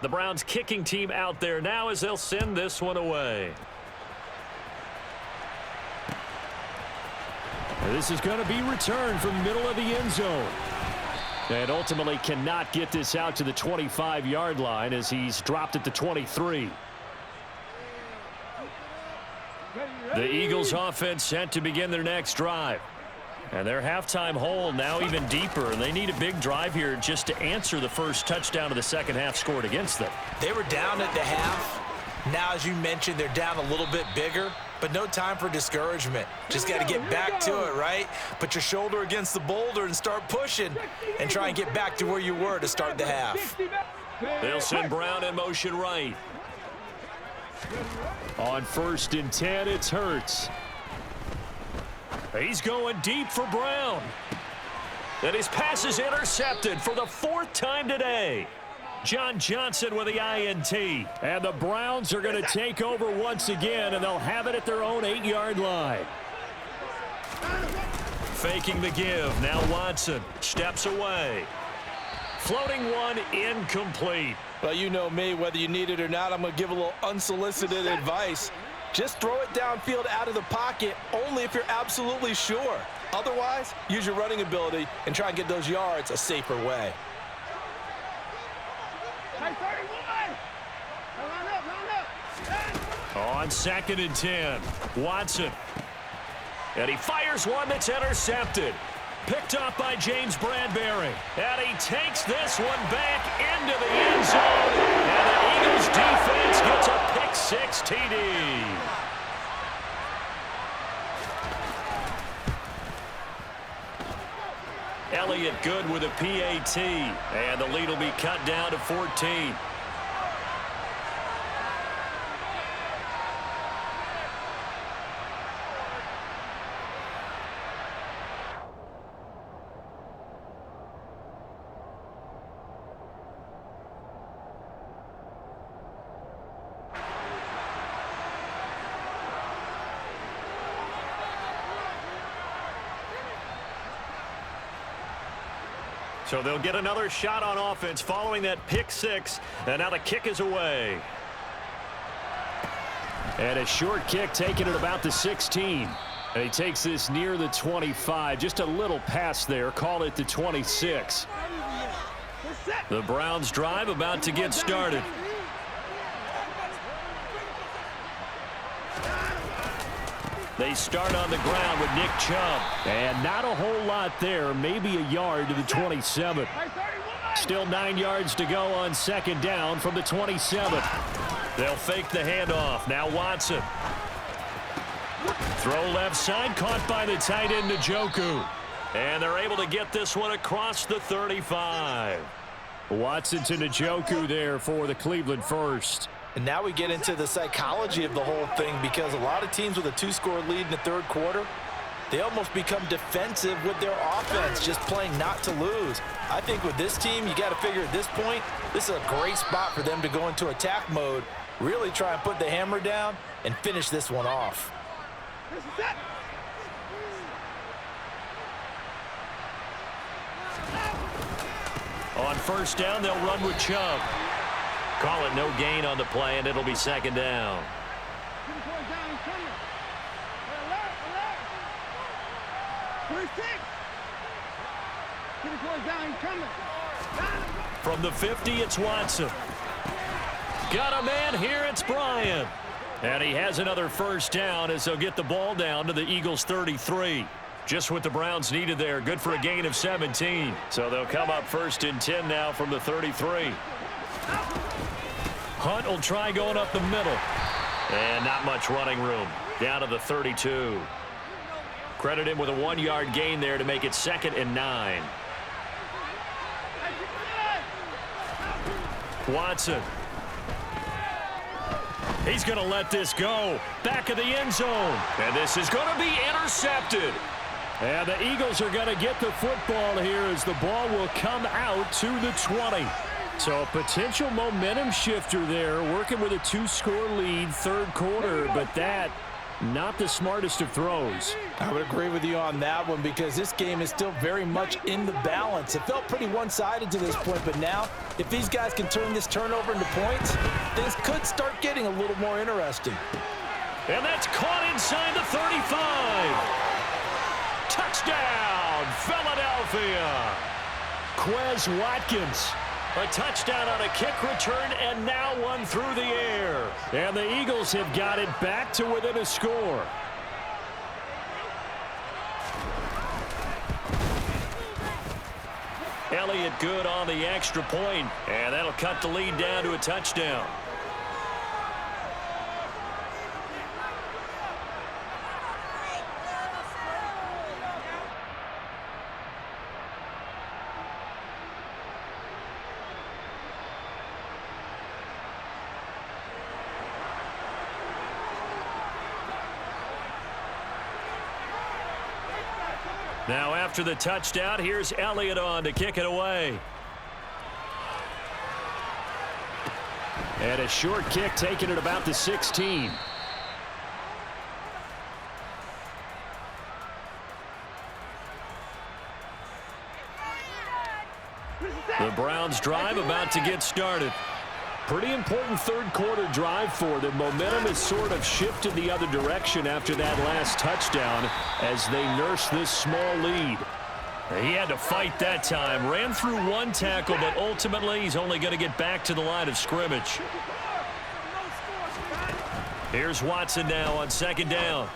The Browns kicking team out there now as they'll send this one away. This is going to be returned from the middle of the end zone. And ultimately cannot get this out to the 25-yard line as he's dropped at the 23. The Eagles offense set to begin their next drive. And their halftime hole now even deeper. And they need a big drive here just to answer the first touchdown of the second half scored against them. They were down at the half. Now, as you mentioned, they're down a little bit bigger. But no time for discouragement. Just got to get back to it, right? Put your shoulder against the boulder and start pushing and try and get back to where you were to start the half. They'll send Brown in motion right. On 1st and 10, it's Hurts. He's going deep for Brown. And his pass is intercepted for the 4th time today. John Johnson with the INT. And the Browns are going to take over once again, and they'll have it at their own 8-yard line. Faking the give. Now Watson steps away. Floating one incomplete. Well, you know me, whether you need it or not, I'm going to give a little unsolicited advice. Just throw it downfield out of the pocket only if you're absolutely sure. Otherwise, use your running ability and try and get those yards a safer way. On 2nd and 10, Watson. And he fires one that's intercepted. Picked up by James Bradbury. And he takes this one back into the end zone. And the Eagles defense gets a pick-6 TD. Elliott good with a PAT. And the lead will be cut down to 14. So they'll get another shot on offense following that pick-6, and now the kick is away. And a short kick taken at about the 16. And he takes this near the 25. Just a little pass there. Call it the 26. The Browns drive about to get started. They start on the ground with Nick Chubb. And not a whole lot there. Maybe a yard to the 27. Still 9 yards to go on 2nd down from the 27. They'll fake the handoff. Now Watson. Throw left side, caught by the tight end Njoku. And they're able to get this one across the 35. Watson to Njoku there for the Cleveland first. And now we get into the psychology of the whole thing, because a lot of teams with a 2-score lead in the 3rd quarter, they almost become defensive with their offense, just playing not to lose. I think with this team, you got to figure at this point, this is a great spot for them to go into attack mode, really try and put the hammer down and finish this one off. On 1st down, they'll run with Chubb. Call it no gain on the play, and it'll be 2nd down. From the 50, it's Watson. Got a man here, it's Bryant. And he has another 1st down as they'll get the ball down to the Eagles' 33. Just what the Browns needed there. Good for a gain of 17. So they'll come up 1st and 10 now from the 33. Hunt will try going up the middle. And not much running room. Down to the 32. Credit him with a 1-yard gain there to make it 2nd and 9. Watson. He's going to let this go. Back of the end zone. And this is going to be intercepted. And the Eagles are going to get the football here as the ball will come out to the 20. So a potential momentum shifter there, working with a 2-score lead, 3rd quarter, but that Not the smartest of throws. I would agree with you on that one because this game is still very much in the balance. It felt pretty one-sided to this point, but now if these guys can turn this turnover into points, things could start getting a little more interesting. And that's caught inside the 35. Touchdown, Philadelphia. Quez Watkins. A touchdown on a kick return, and now one through the air. And the Eagles have got it back to within a score. Elliott good on the extra point, and that'll cut the lead down to a touchdown. Now after the touchdown, here's Elliott on to kick it away. And a short kick taken at about the 16. The Browns drive about to get started. Pretty important third quarter drive for them. Momentum has sort of shifted the other direction after that last touchdown as they nurse this small lead. He had to fight that time. Ran through one tackle, but ultimately he's only going to get back to the line of scrimmage. Here's Watson now on second down.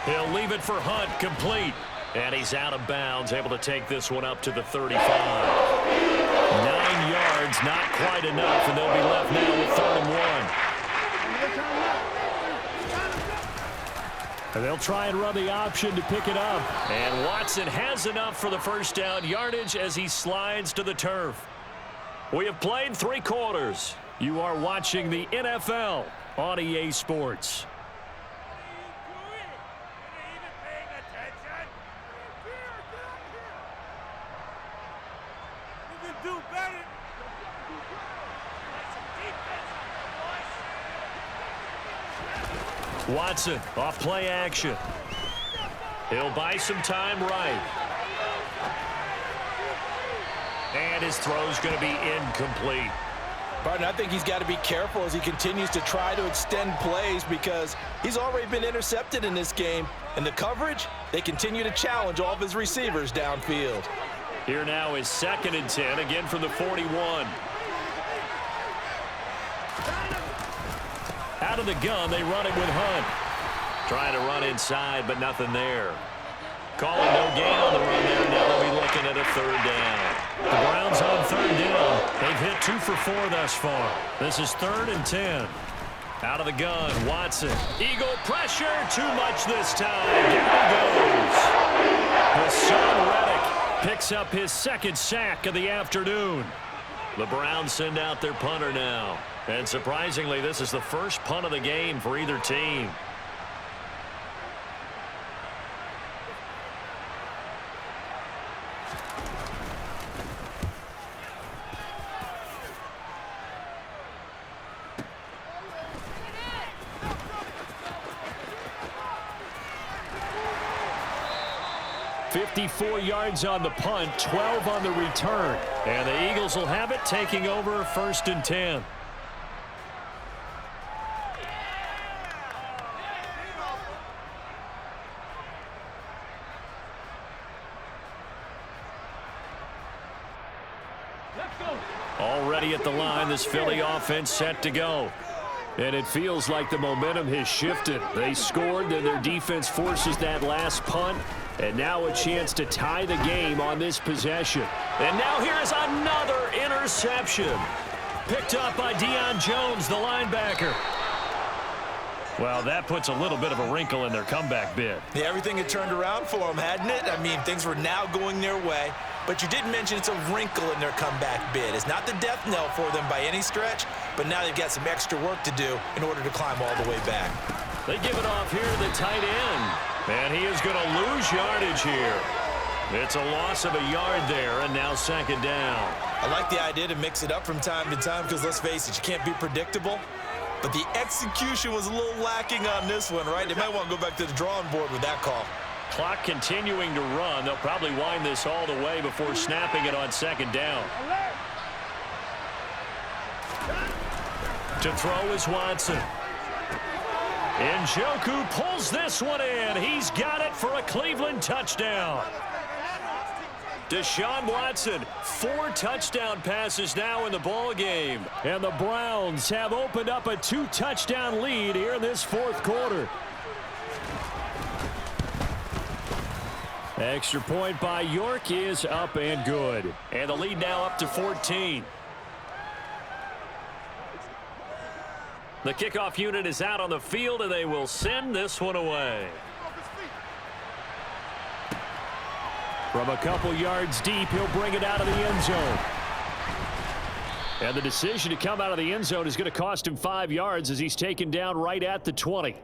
He'll leave it for Hunt, complete. And he's out of bounds, able to take this one up to the 35. 9 yards, not quite enough, and they'll be left now with 3rd and 1. And they'll try and run the option to pick it up. And Watson has enough for the first down yardage as he slides to the turf. We have played 3 quarters. You are watching the NFL on EA Sports. Watson off play action. He'll buy some time right. And his throw's going to be incomplete. Barton, I think he's got to be careful as he continues to try to extend plays because he's already been intercepted in this game. And the coverage, they continue to challenge all of his receivers downfield. Here now is 2nd and 10, again from the 41. Out of the gun, they run it with Hunt. Trying to run inside, but nothing there. Calling no gain on the run there. Now they'll be looking at a 3rd down. The Browns on 3rd down. They've hit 2 for 4 thus far. This is 3rd and 10. Out of the gun, Watson. Eagle pressure, too much this time. Down goes. Hassan Reddick picks up his 2nd sack of the afternoon. The Browns send out their punter now. And surprisingly, this is the first punt of the game for either team. .54 yards on the punt, 12 on the return. And the Eagles will have it, taking over 1st and 10. Already at the line, this Philly offense set to go. And it feels like the momentum has shifted. They scored, then their defense forces that last punt. And now a chance to tie the game on this possession. And now here's another interception. Picked up by Deion Jones, the linebacker. Well, that puts a little bit of a wrinkle in their comeback bid. Yeah, everything had turned around for them, hadn't it? I mean, things were now going their way. But you did mention it's a wrinkle in their comeback bid. It's not the death knell for them by any stretch, but now they've got some extra work to do in order to climb all the way back. They give it off here to the tight end. And he is going to lose yardage here. It's a loss of a yard there, and now 2nd down. I like the idea to mix it up from time to time because, let's face it, you can't be predictable. but the execution was a little lacking on this one, right? They might want to go back to the drawing board with that call. Clock continuing to run. They'll probably wind this all the way before snapping it on second down. To throw is Watson. Njoku pulls this one in. He's got it for a Cleveland touchdown. Deshaun Watson, 4 touchdown passes now in the ball game. And the Browns have opened up a 2-touchdown lead here in this fourth quarter. Extra point by York is up and good. And the lead now up to 14. The kickoff unit is out on the field, and they will send this one away. From a couple yards deep, he'll bring it out of the end zone. And the decision to come out of the end zone is going to cost him 5 yards as he's taken down right at the 20.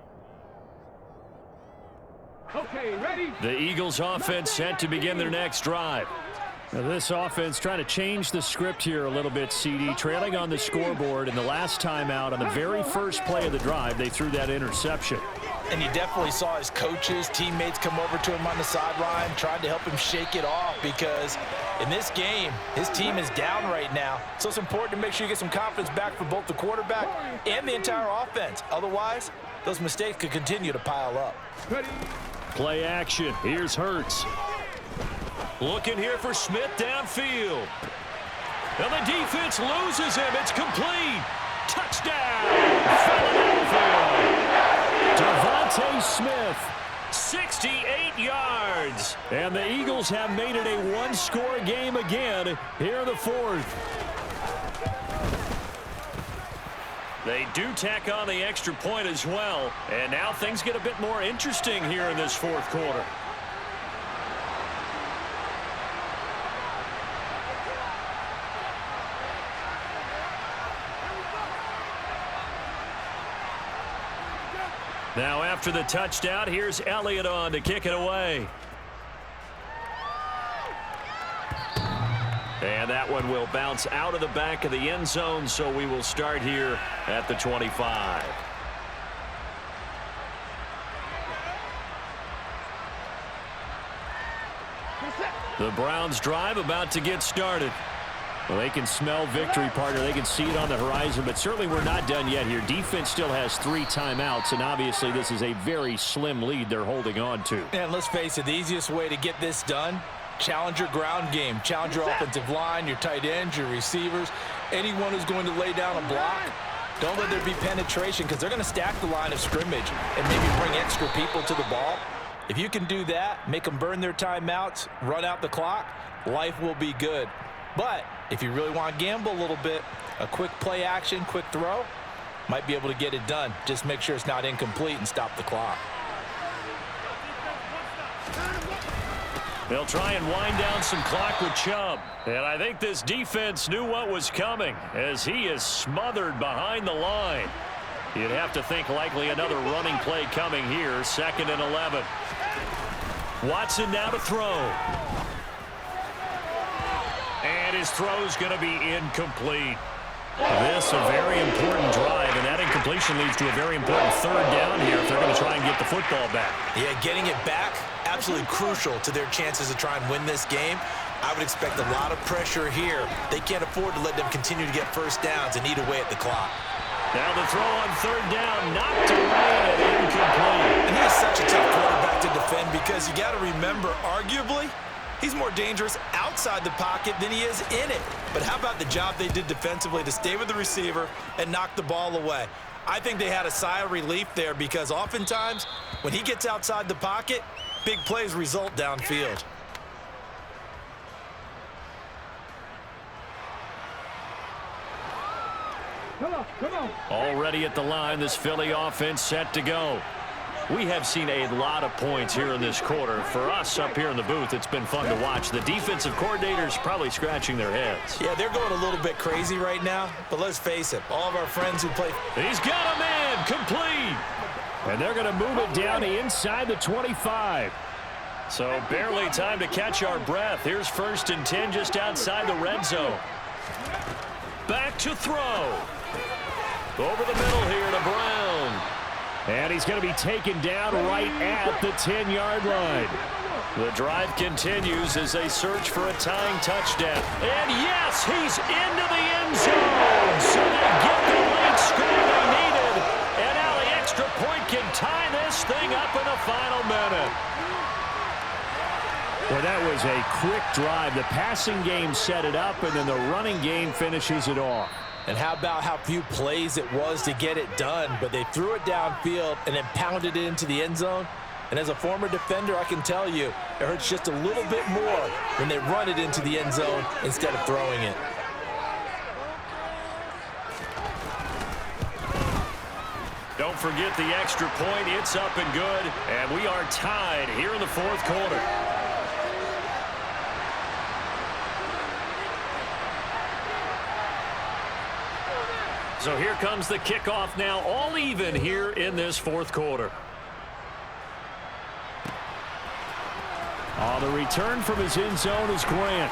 Okay, ready? The Eagles offense set to begin their next drive. Now this offense trying to change the script here a little bit, CD. Trailing on the scoreboard, and the last time out on the very first play of the drive, they threw that interception. And you definitely saw his coaches, teammates come over to him on the sideline, tried to help him shake it off because in this game, his team is down right now. So it's important to make sure you get some confidence back for both the quarterback and the entire offense. Otherwise, those mistakes could continue to pile up. Ready? Play action. Here's Hurts. Looking here for Smith downfield. And the defense loses him. It's complete. Touchdown, Philadelphia. Devontae Smith. 68 yards. And the Eagles have made it a one-score game again here in the fourth. They do tack on the extra point as well. And now things get a bit more interesting here in this fourth quarter. Now after the touchdown, here's Elliott on to kick it away. And that one will bounce out of the back of the end zone, so we will start here at the 25. The Browns drive about to get started. Well, they can smell victory, partner. They can see it on the horizon, but certainly we're not done yet here. Defense still has 3 timeouts, and obviously this is a very slim lead they're holding on to. And let's face it, the easiest way to get this done, challenge your ground game. Challenge your offensive line, your tight ends, your receivers, anyone who's going to lay down a block. Don't let there be penetration because they're going to stack the line of scrimmage and maybe bring extra people to the ball. If you can do that, make them burn their timeouts, run out the clock, life will be good. But if you really want to gamble a little bit, a quick play action, quick throw, might be able to get it done. Just make sure it's not incomplete and stop the clock. They'll try and wind down some clock with Chubb. And I think this defense knew what was coming as he is smothered behind the line. You'd have to think likely another running play coming here, 2nd and 11. Watson now to throw. And his throw's going to be incomplete. This a very important drive, and that incompletion leads to a very important 3rd down here if they're going to try and get the football back. Yeah, getting it back, absolutely crucial to their chances to try and win this game. I would expect a lot of pressure here. They can't afford to let them continue to get first downs and eat away at the clock. Now the throw on 3rd down, knocked away and incomplete. And he's such a tough quarterback to defend because you got to remember, arguably, he's more dangerous outside the pocket than he is in it. But how about the job they did defensively to stay with the receiver and knock the ball away? I think they had a sigh of relief there because oftentimes when he gets outside the pocket, big plays result downfield. Come on. Already at the line, this Philly offense set to go. We have seen a lot of points here in this quarter. For us up here in the booth, it's been fun to watch. The defensive coordinators probably scratching their heads. Yeah, they're going a little bit crazy right now, but let's face it, all of our friends who play... He's got a man, complete. And they're going to move it down inside the 25. So barely time to catch our breath. Here's 1st and 10 just outside the red zone. Back to throw. Over the middle here to Brown. And he's going to be taken down right at the 10-yard line. The drive continues as they search for a tying touchdown. And yes, he's into the end zone. So they get the late score they needed. And now the extra point can tie this thing up in the final minute. Well, that was a quick drive. The passing game set it up, and then the running game finishes it off. And how about how few plays it was to get it done, but they threw it downfield and then pounded it into the end zone. And as a former defender, I can tell you, it hurts just a little bit more when they run it into the end zone instead of throwing it. Don't forget the extra point. It's up and good. And we are tied here in the fourth quarter. So here comes the kickoff now, all even here in this fourth quarter. On the return from his end zone is Grant.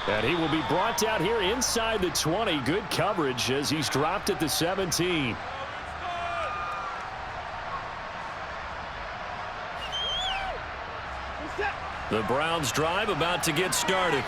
And he will be brought down here inside the 20. Good coverage as he's dropped at the 17. The Browns drive about to get started.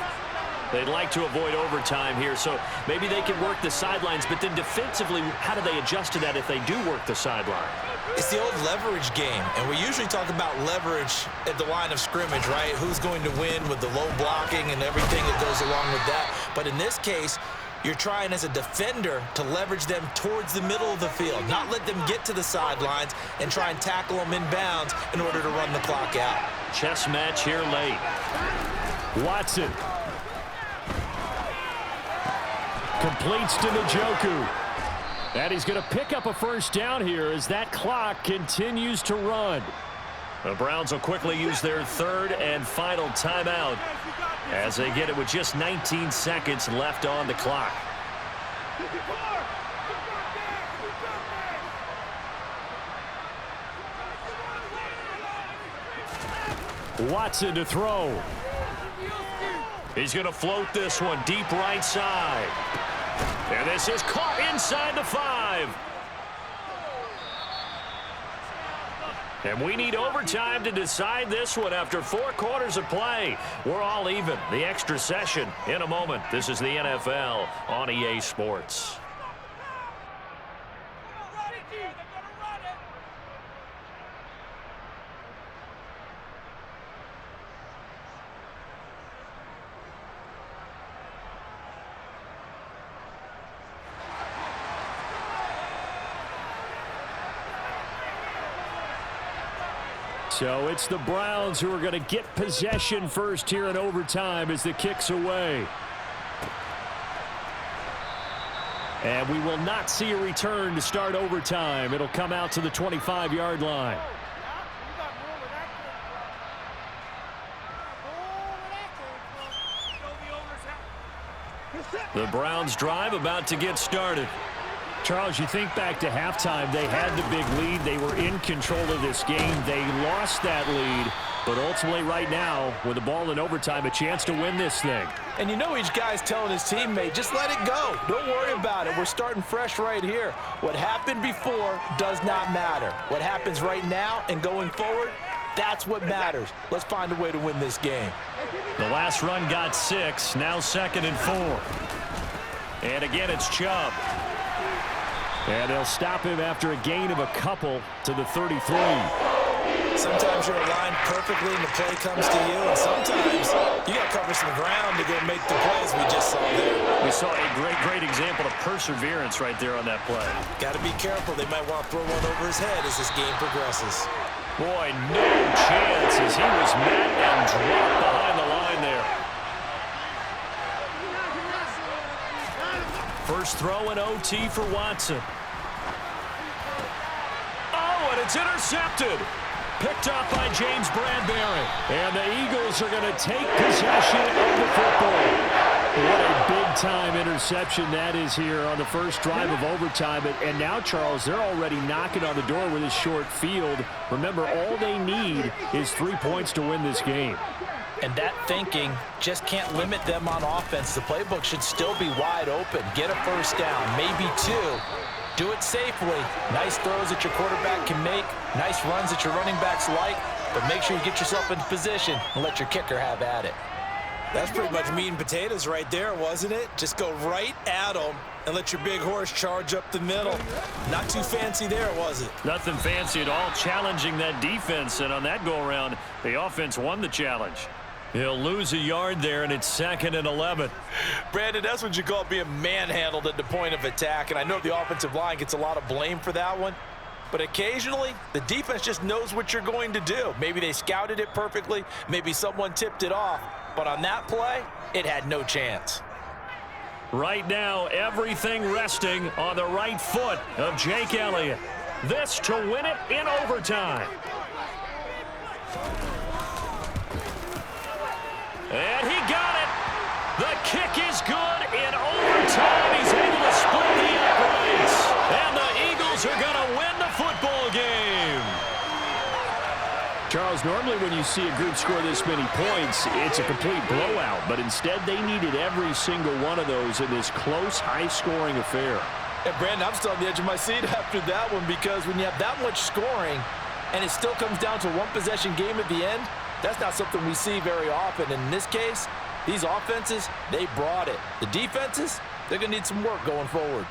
They'd like to avoid overtime here, so maybe they can work the sidelines, but then defensively, how do they adjust to that if they do work the sideline? It's the old leverage game, and we usually talk about leverage at the line of scrimmage, right? Who's going to win with the low blocking and everything that goes along with that. But in this case, you're trying as a defender to leverage them towards the middle of the field, not let them get to the sidelines and try and tackle them inbounds in order to run the clock out. Chess match here late. Watson. Completes to Njoku. And he's going to pick up a first down here as that clock continues to run. The Browns will quickly use their third and final timeout as they get it with just 19 seconds left on the clock. Watson to throw. He's going to float this one deep right side. And this is caught inside the 5. And we need overtime to decide this one after 4 quarters of play. We're all even. The extra session in a moment. This is the NFL on EA Sports. So it's the Browns who are going to get possession first here in overtime as the kick's away. And we will not see a return to start overtime. It'll come out to the 25-yard line. The Browns drive about to get started. Charles, you think back to halftime, they had the big lead. They were in control of this game. They lost that lead. But ultimately right now, with the ball in overtime, a chance to win this thing. And you know each guy's telling his teammate, just let it go. Don't worry about it. We're starting fresh right here. What happened before does not matter. What happens right now and going forward, that's what matters. Let's find a way to win this game. The last run got 6. Now 2nd and 4. And again, it's Chubb. And they'll stop him after a gain of a couple to the 33. Sometimes you're aligned perfectly and the play comes to you, and sometimes you got to cover some ground to go make the plays we just saw there. We saw a great example of perseverance right there on that play. Got to be careful. They might want to throw one over his head as this game progresses. Boy, no chance as he was met and dropped behind the line there. First throw in OT for Watson. Oh, and it's intercepted. Picked off by James Bradbury. And the Eagles are going to take possession of the football. What a big-time interception that is here on the first drive of overtime. And now, Charles, they're already knocking on the door with a short field. Remember, all they need is 3 points to win this game. And that thinking just can't limit them on offense. The playbook should still be wide open. Get a first down, maybe 2. Do it safely. Nice throws that your quarterback can make. Nice runs that your running backs like. But make sure you get yourself into position and let your kicker have at it. That's pretty much meat and potatoes right there, wasn't it? Just go right at them and let your big horse charge up the middle. Not too fancy there, was it? Nothing fancy at all, challenging that defense. And on that go-around, the offense won the challenge. He'll lose a yard there, and it's 2nd and 11. Brandon, that's what you call being manhandled at the point of attack. And I know the offensive line gets a lot of blame for that one. But occasionally, the defense just knows what you're going to do. Maybe they scouted it perfectly. Maybe someone tipped it off. But on that play, it had no chance. Right now, everything resting on the right foot of Jake Elliott. This to win it in overtime. And he got it. The kick is good in overtime. He's able to split the uprights. And the Eagles are going to win the football game. Charles, normally when you see a group score this many points, it's a complete blowout. But instead, they needed every single one of those in this close, high-scoring affair. And Brandon, I'm still on the edge of my seat after that one, because when you have that much scoring and it still comes down to one possession game at the end, that's not something we see very often. And in this case, these offenses, they brought it. The defenses, they're going to need some work going forward.